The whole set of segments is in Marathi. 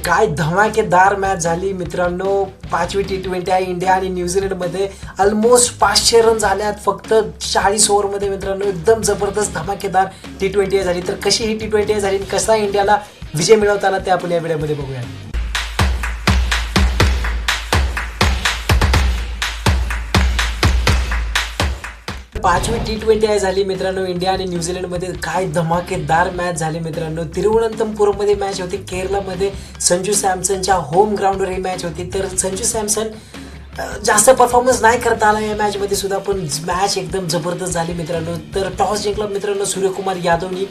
काय धमाकेदार मॅच झाली मित्रांनो. 5वी T20 आहे इंडिया आणि न्यूझीलंडमध्ये. ऑलमोस्ट 500 रन झाल्यात फक्त 40 ओव्हरमध्ये मित्रांनो. एकदम जबरदस्त धमाकेदार T20 झाली. तर कशी ही T20 झाली, कसा इंडियाला विजय मिळवता आला ते आपण या व्हिडिओमध्ये बघूया. 5वी T20 झाली मित्रांनो इंडिया आणि न्यूझीलंडमध्ये. काय धमाकेदार मॅच झाली मित्रांनो. तिरुवनंतपुरममध्ये मॅच होती, केरळमध्ये संजू सॅमसनच्या होम ग्राउंडवर ही मॅच होती. तर संजू सॅमसन जास्त परफॉर्मन्स नाही करता आला या मॅचमध्ये सुद्धा, पण मॅच एकदम जबरदस्त झाली मित्रांनो. तर टॉस जिंकला मित्रांनो सूर्यकुमार यादवनी.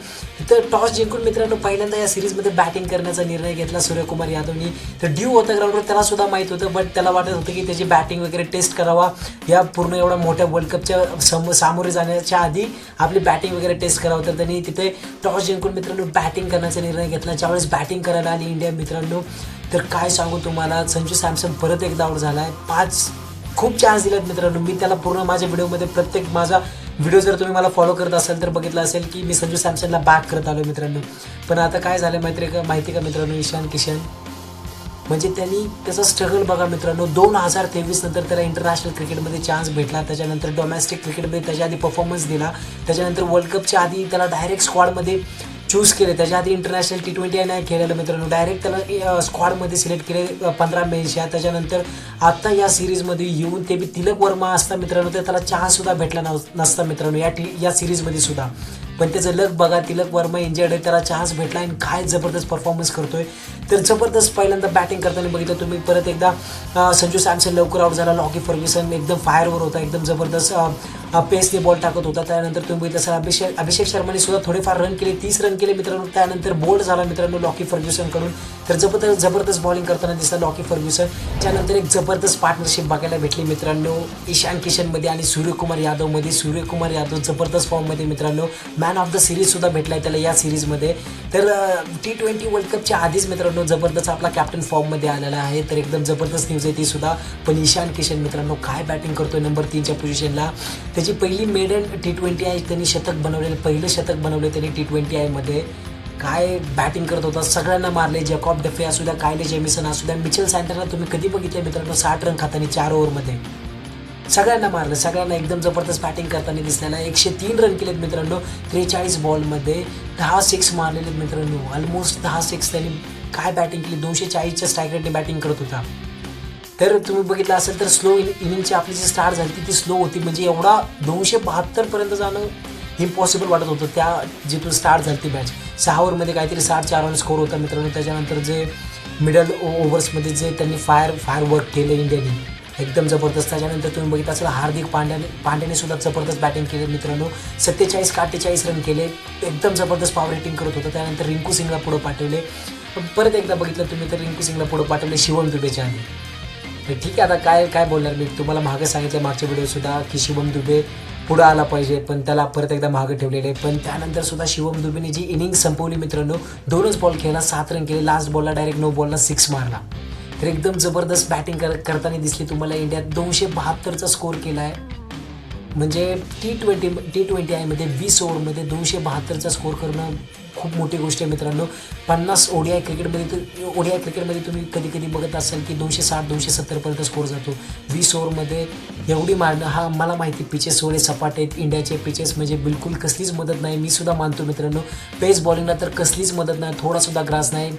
तर टॉस जिंकून मित्रांनो पहिल्यांदा या सिरीजमध्ये बॅटिंग करण्याचा निर्णय घेतला सूर्यकुमार यादवनी. तर ड्यू होता ग्राउंडवर, त्याला सुद्धा माहीत होतं, बट त्याला वाटत होतं की त्याची बॅटिंग वगैरे टेस्ट करावा. या पूर्ण एवढ्या मोठ्या वर्ल्ड कपच्या सामोरे जाण्याच्या आधी आपली बॅटिंग वगैरे टेस्ट करावं. तर त्यांनी तिथे टॉस जिंकून मित्रांनो बॅटिंग करण्याचा निर्णय घेतला. ज्यावेळेस बॅटिंग करायला आली इंडिया मित्रांनो, तर काय सांगू तुम्हाला, संजू सॅमसन परत एकदा आऊट झाला आहे. 5 खूप चान्स दिलेत मित्रांनो. मी त्याला पूर्ण माझ्या व्हिडिओमध्ये, प्रत्येक माझा व्हिडिओ जर तुम्ही मला फॉलो करत असाल तर बघितलं असेल की मी संजू सॅमसनला बॅक करत आलो मित्रांनो. पण आता काय झालं माहिती का मित्रांनो, ईशान किशन म्हणजे त्यांनी त्याचा स्ट्रगल बघा मित्रांनो. 2023 नंतर त्याला इंटरनॅशनल क्रिकेटमध्ये चान्स भेटला. त्याच्यानंतर डोमेस्टिक क्रिकेटमध्ये त्याच्या आधी परफॉर्मन्स दिला. त्याच्यानंतर वर्ल्ड कपच्या आधी त्याला डायरेक्ट स्क्वॉडमध्ये चूज केले. त्याच्या आधी इंटरनॅशनल T20 नाही खेळलेलं मित्रांनो. डायरेक्ट त्याला स्क्वॉडमध्ये सिलेक्ट केले 15 मॅचच्या. त्याच्यानंतर आत्ता या सिरीजमध्ये येऊन ते बी तिलक वर्मा असता मित्रांनो, तर त्याला चान्ससुद्धा भेटला नसता मित्रांनो या सिरीजमध्ये सुद्धा. पण त्याचं लक बघा, तिलक वर्मा इंजर्ड आहे, त्याला चान्स भेटला आणि काय जबरदस्त परफॉर्मन्स करतोय. तर जबरदस्त पहिल्यांदा बॅटिंग करताना बघितलं तुम्ही. परत एकदा संजू सॅमसन लवकर आऊट झाला. लॉकी फर्ग्युसन एकदम फायरवर होता, एकदम जबरदस्त पेसने बॉल टाकत होता. त्यानंतर तुम्ही बघितलं असेल अभिषेक शर्माने सुद्धा थोडेफार रन केले, 30 रन केले मित्रांनो. त्यानंतर बोल्ड झाला मित्रांनो लॉकी फर्ग्युसनकडून. तर जबरदस्त बॉलिंग करताना दिसला लॉकी फर्ग्युसन. त्यानंतर एक जबरदस्त पार्टनरशिप बघायला भेटली मित्रांनो ईशान किशनमध्ये आणि सूर्यकुमार यादवमध्ये. सूर्यकुमार यादव जबरदस्त फॉर्ममध्ये मित्रांनो. मॅन ऑफ द सिरीज सुद्धा भेटलाय त्याला या सिरीजमध्ये. तर T20 वर्ल्ड कपच्या आधीच मित्रांनो जबरदस्त आपला कॅप्टन फॉर्ममध्ये आलेला आहे. तर एकदम जबरदस्त न्यूज आहे ती सुद्धा. पण ईशान किशन मित्रांनो काय बॅटिंग करतोय नंबर 3च्या पोझिशनला. त्याची पहिली मेडन T20 आहे, त्यांनी शतक बनवलेलं, पहिलं शतक बनवलं त्यांनी T20 मध्ये. काय बॅटिंग करत होता, सगळ्यांना मारले. जॅकॉब डफे असू द्या, कायले जेमिसन असू द्या, मिचेल सँटनरला तुम्ही कधी बघितलं मित्रांनो 60 रन खाताना 4 ओव्हरमध्ये. सगळ्यांना मारलं, सगळ्यांना एकदम जबरदस्त बॅटिंग करताना दिसलेला आहे. 103 रन केलेत मित्रांनो 43 बॉलमध्ये. 10 6 मारलेले मित्रांनो, ऑलमोस्ट 10 6 त्यांनी काय बॅटिंग केली. 240च्या स्ट्राईक रेटने बॅटिंग करत होता. तर तुम्ही बघितलं असेल तर स्लो इनिंगची आपली जी स्टार्ट झाली ती स्लो होती. म्हणजे एवढा 272 जाणं इम्पॉसिबल वाटत होतं त्या जिथून स्टार्ट झाली ती मॅच. 6 ओव्हरमध्ये काहीतरी 64 रन स्कोर होता मित्रांनो. त्याच्यानंतर जे मिडल ओव्हर्समध्ये जे त्यांनी फायर वर्क केलं इंडियाने, एकदम जबरदस्त. त्याच्यानंतर तुम्ही बघितलं असेल हार्दिक पांड्याने सुद्धा जबरदस्त बॅटिंग केली मित्रांनो. 47 का 48 रन केले, एकदम जबरदस्त पॉवर रेटिंग करत होतं. त्यानंतर रिंकू सिंगला पुढं पाठवले. परत एकदा बघितलं तुम्ही तर रिंकू सिंगला पुढं पाठवले शिवम दुबेच्या आधी. तर ठीक आहे, आता काय बोलणार मी तुम्हाला. मागं सांगितलं मागच्या व्हिडिओसुद्धा की शिवम दुबे पुढं आला पाहिजे, पण त्याला परत एकदा मागं ठेवलेले. पण त्यानंतर सुद्धा शिवम दुबेने जी इनिंग संपवली मित्रांनो, 2च बॉल खेळला, 7 रन केले. लास्ट बॉलला डायरेक्ट 9 बॉलला 6 मारला. तर एकदम जबरदस्त बॅटिंग करताना दिसली तुम्हाला. इंडियात 272चा स्कोर केला आहे. म्हणजे T20 आहे मध्ये 20 ओव्हरमध्ये 272चा स्कोर करणं खूप मोठी गोष्ट आहे मित्रांनो. 50 ODI क्रिकेटमध्ये तुम्ही कधी बघत असाल की 260 270पर्यंत स्कोर जातो. 20 ओव्हरमध्ये एवढी मारणं, हा मला माहिती पिचेस थोडे सपाट आहेत इंडियाचे पिचेस, म्हणजे बिलकुल कसलीच मदत नाही. मी सुद्धा मानतो मित्रांनो पेस बॉलिंगला तर कसलीच मदत नाही, थोडासुद्धा ग्रास नाही.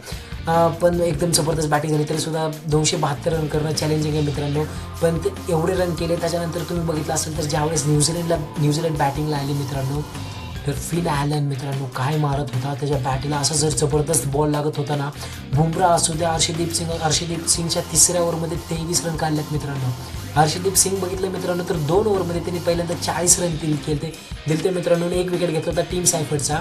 पण एकदम जबरदस्त बॅटिंग झाली तरीसुद्धा 272 रन करणं चॅलेंजिंग आहे मित्रांनो. पण ते एवढे रन केले. त्याच्यानंतर तुम्ही बघितलं असेल तर ज्यावेळेस न्यूझीलंड बॅटिंगला आली मित्रांनो, तर फिन ॲलन मित्रांनो काय मारत होता. त्याच्या बॅटिंगला असा जर जबरदस्त बॉल लागत होता ना. बुमराह असू द्या, हर्षदीप सिंगच्या 3ऱ्या ओव्हरमध्ये 23 रन काढल्यात मित्रांनो. हर्षदीप सिंग बघितलं मित्रांनो तर 2 ओव्हरमध्ये त्यांनी पहिल्यांदा 40 रन दिलते मित्रांनो. 1 विकेट घेतला होता टीम सायफर्डचा.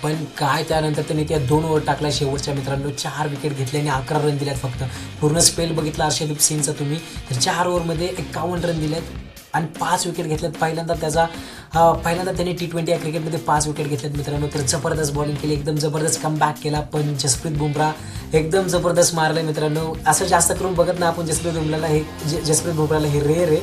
पण काय त्यानंतर त्यांनी त्या 2 ओव्हर टाकला शेवटच्या मित्रांनो. 4 विकेट घेतले आणि 11 रन दिल्यात फक्त. पूर्ण स्पेल बघितला हर्षदीप सिंगचा तुम्ही, तर 4 ओव्हरमध्ये 51 रन दिलेत आणि 5 विकेट घेतल्यात. पहिल्यांदा त्यांनी T20 क्रिकेटमध्ये 5 विकेट घेतल्यात मित्रांनो. तर जबरदस्त बॉलिंग केली, एकदम जबरदस्त कमबॅक केला. पण जसप्रीत बुमराह एकदम जबरदस्त मारलं मित्रांनो. असं जास्त करून बघत नाही आपण जसप्रीत बुमराहला, हे रेअर आहे.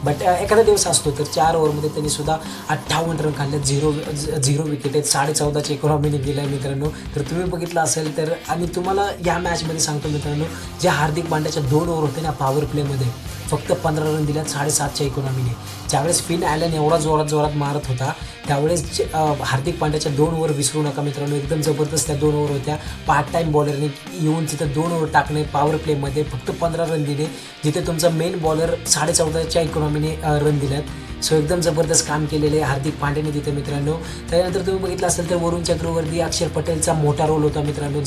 बट एखादा दिवस असतो तर 4 ओव्हरमध्ये त्यांनी सुद्धा 58 रन काढले, 0 विकेट आहेत, 14.5ची इकॉनॉमीने दिला आहे मित्रांनो. तर तुम्ही बघितलं असेल तर. आणि तुम्हाला या मॅचमध्ये सांगतो मित्रांनो, जे हार्दिक पांड्याच्या 2 ओव्हर होते ना पॉवर प्लेमध्ये, फक्त 15 रन दिल्यात 7.5च्या इकॉनॉमीने. ज्यावेळेस फिन ॲलन एवढा जोरात मारत होता त्यावेळेस हार्दिक पांड्याच्या 2 ओव्हर विसरू नका मित्रांनो. एकदम जबरदस्त त्या 2 ओव्हर होत्या. पार्ट टाईम बॉलरने येऊन तिथं 2 ओव्हर टाकणे, पॉवर प्लेमध्ये फक्त 15 रन दिले, जिथे तुमचा मेन बॉलर 14.5च्या इकॉनॉमीने रन दिल्यात. सो एकदम जबरदस्त काम केलेले आहे हार्दिक पांड्याने तिथे मित्रांनो. त्यानंतर तुम्ही बघितलं असेल तर वरुण चक्रवर्ती, अक्षर पटेलचा मोठा रोल होता मित्रांनो.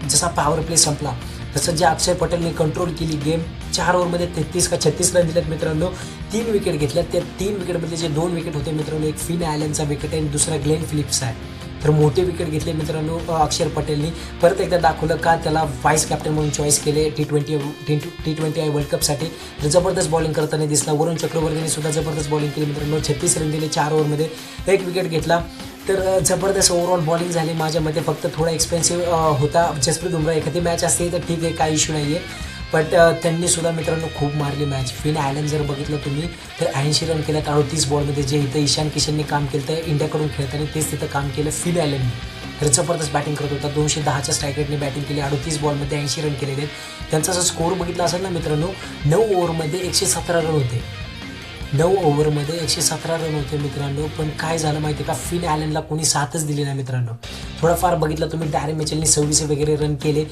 जसा पॉवर प्ले संपला तसं जे अक्षर पटेलने कंट्रोल केली गेम. 4 ओव्हरमध्ये 33 का 36 रन दिलेत मित्रांनो. 3 विकेट घेतल्यात. त्या 3 विकेटमध्ये जे 2 विकेट होते मित्रांनो, एक फिन ॲलनचा विकेट आहे आणि दुसरा ग्लेन फिलिप्स आहे. तर मोठे विकेट घेतले मित्रांनो अक्षर पटेलनी. परत एकदा दाखवलं का त्याला व्हाईस कॅप्टन म्हणून चॉईस केले T20 वर्ल्ड कपसाठी. तर जबरदस्त बॉलिंग करताना दिसला. वरुण चक्रवर्तीने सुद्धा जबरदस्त बॉलिंग केली मित्रांनो. 36 रन दिले 4 ओव्हरमध्ये, 1 विकेट घेतला. तर जबरदस्त ओव्हरऑल बॉलिंग झाली माझ्या मते. फक्त थोडा एक्सपेन्सिव्ह होता जसप्रीत बुमराह. एखादी मॅच असते तर ठीक आहे, काही इश्यू नाही आहे. बट त्यांनी सुद्धा मित्रांनो खूप मारली मॅच. फिन ॲलन जर बघितलं तुम्ही तर 80 रन केल्यात 38 बॉलमध्ये. जे इथं ईशान किशनने काम केलं तर इंडियाकडून खेळताना तेच तिथं काम केलं फिन ॲलनने. तर जबरदस्त बॅटिंग करत होता. 210च्या स्ट्राईक रेटने बॅटिंग केली. 38 बॉलमध्ये 80 रन केलेले आहेत. त्यांचा असं स्कोअर बघितला असेल ना मित्रांनो, 9 ओव्हरमध्ये 117 रन होते. 9 ओव्हरमध्ये 117 रन होते मित्रांनो. पण काय झालं माहिती आहे का, फिन ॲलनला कोणी साथच दिली नाही मित्रांनो. थोडाफार बघितलं तुम्ही, डॅरेन मिचेलनी 26 वगैरे रन केले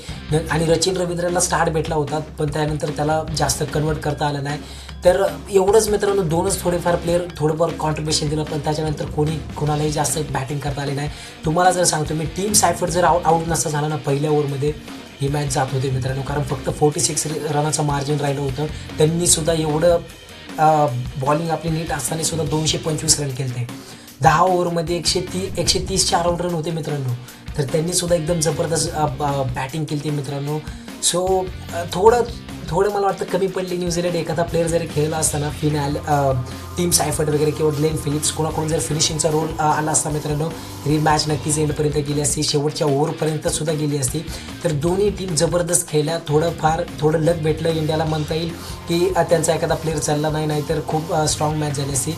आणि सचिन रवींद्रला स्टार्ट भेटला होता, पण त्यानंतर त्याला जास्त कन्वर्ट करता आलं नाही. तर एवढंच मित्रांनो, 2च थोडेफार प्लेयर थोडंफार कॉन्ट्रीब्युशन दिलं, पण त्याच्यानंतर कोणालाही जास्त बॅटिंग करता आली नाही. तुम्हाला जर सांगतो मी, टीम सायफर्ट जर आऊट नसता झाला ना पहिल्या ओव्हरमध्ये, ही मॅच जात होती मित्रांनो. कारण फक्त 46 रनाचं मार्जिन राहिलं होतं. त्यांनी सुद्धा एवढं बॉलिंग आपली नीट असताना सुद्धा 225 रन केले. 10 ओव्हरमध्ये 130 4 रन होते मित्रांनो. तर त्यांनी सुद्धा एकदम जबरदस्त बॅटिंग केली मित्रांनो. सो थोडं मला वाटतं कमी पडली न्यूझीलंड. एखादा प्लेअर जरी खेळला असताना टीम सायफर्ट वगैरे किंवा ग्लेन फिलिप्स कोणाकडून जर फिनिशिंगचा रोल आला असता मित्रांनो, ही मॅच नक्कीच एंडपर्यंत गेली असती, शेवटच्या ओव्हरपर्यंत सुद्धा गेली असती. तर दोन्ही टीम जबरदस्त खेळल्या. थोडं लक भेटलं इंडियाला म्हणता येईल की त्यांचा एखादा प्लेअर चालला नाही, तर खूप स्ट्रॉंग मॅच झाली असती.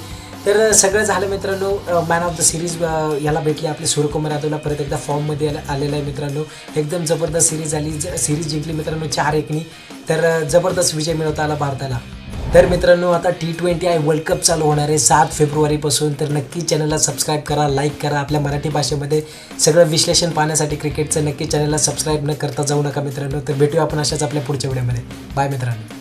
तर सगळं झालं मित्रांनो. मॅन ऑफ द सिरीज याला भेटली आपली सूर्यकुमार यादवला. परत एकदा फॉर्ममध्ये आलेला आहे मित्रांनो. एकदम जबरदस्त सिरीज झाली. सिरीज जिंकली मित्रांनो 4-1नी. तर जबरदस्त विजय मिळवता आला भारताला. तर मित्रांनो, आता T20 वर्ल्ड कप चालू होणार आहे 7 फेब्रुवारीपासून. तर नक्की चॅनलला सबस्क्राईब करा, लाईक करा. आपल्या मराठी भाषेमध्ये सगळं विश्लेषण पाहण्यासाठी क्रिकेटचं नक्की चॅनलला सबस्क्राईब न करता जाऊ नका मित्रांनो. तर भेटूया आपण अशाच आपल्या पुढच्या व्हिडिओमध्ये. बाय मित्रांनो.